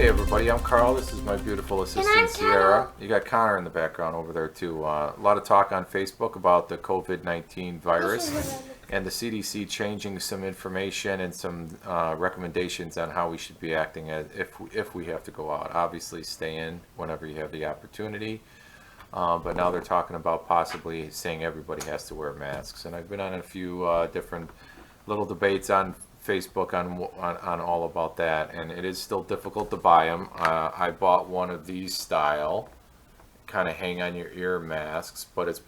Hey everybody, I'm Carl. This is my beautiful assistant Sierra. You got Connor in the background over there too. A lot of talk on Facebook about the COVID-19 virus and the CDC changing some information and some recommendations on how we should be acting if we have to go out. Obviously stay in whenever you have the opportunity. But now they're talking about possibly saying everybody has to wear masks. And I've been on a few different little debates on Facebook on all about that, and it is still difficult to buy them. I bought one of these style, kind of hang on your ear masks, but it's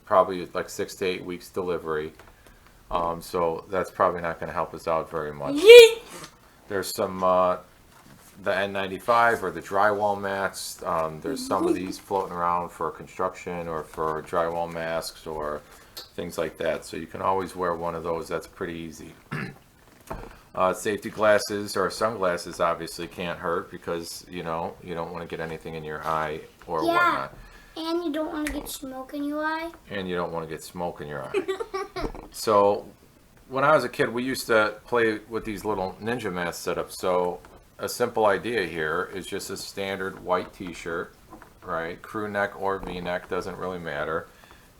probably like 6 to 8 weeks delivery. So that's probably not going to help us out very much. There's some the N95 or the drywall masks. There's some of these floating around for construction or for drywall masks or things like that. So you can always wear one of those. That's pretty easy. Safety glasses or sunglasses obviously can't hurt because you don't want to get anything in your eye or whatnot. And you don't want to get smoke in your eye. And you don't want to get smoke in your eye. So when I was a kid, we used to play with these little ninja mask setups. So a simple idea here is just a standard white t-shirt, right? Crew neck or V-neck, doesn't really matter.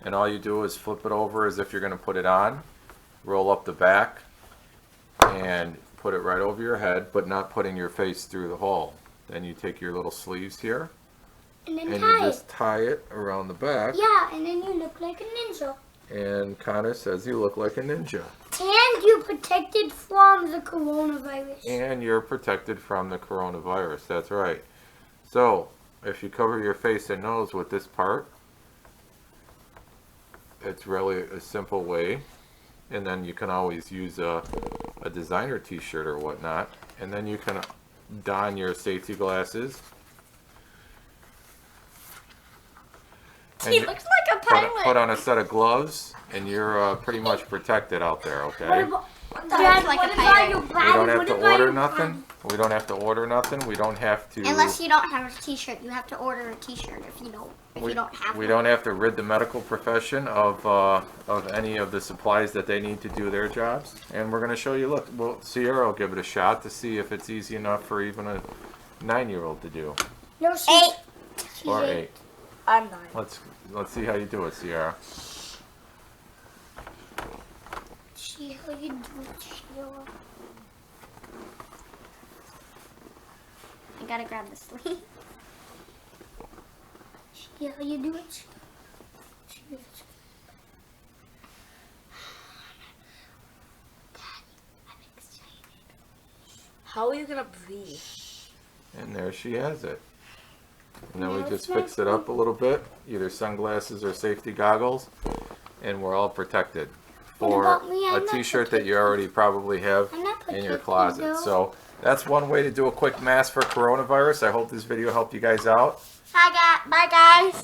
And all you do is flip it over as if you're going to put it on, roll up the back, and put it right over your head, but not putting your face through the hole. Then you take your little sleeves here, and you just tie it around the back. Yeah, and then you look like a ninja. And Connor says you look like a ninja. And you're protected from the coronavirus. And you're protected from the coronavirus, that's right. So, if you cover your face and nose with this part, it's really a simple way. And then you can always use a designer t-shirt or whatnot. And then you can don your safety glasses. He looks like a pilot. Put on a set of gloves, and you're pretty much protected out there, okay? Dad, what about your bag? We don't have to order nothing. We don't have to order nothing. We don't have to. Unless you don't have a t-shirt, you have to order a t-shirt if you don't have one. We don't have to rid the medical profession of any of the supplies that they need to do their jobs. And we're going to show you. Look, well, Sierra will give it a shot to see if it's easy enough for even a 9-year-old to do. No, she's 8. Or 8. I'm 9. Let's see how you do it, Sierra. See how you do it, Sheila. I gotta grab the sleeve. See how you do it. Daddy, I'm excited. How are you gonna breathe? And there she has it. And then we just fix it up a little bit, either sunglasses or safety goggles, and we're all protected. For a t-shirt that you already probably have in your closet. So that's one way to do a quick mask for coronavirus. I hope this video helped you guys out. Bye guys.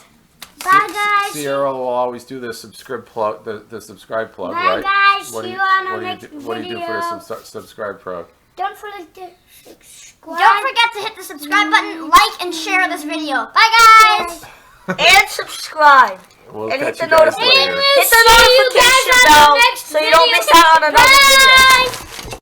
Bye guys. Sierra will always do the subscribe plug, the subscribe plug, Bye right? guys. What do See you, you on our what do you next do, video. what do you do for the subscribe plug? Don't forget to subscribe. Don't forget to hit the subscribe button, like, and share this video. Bye guys. And subscribe. We'll And catch hit you the guys later. Hit the notification bell so you don't miss out on another video.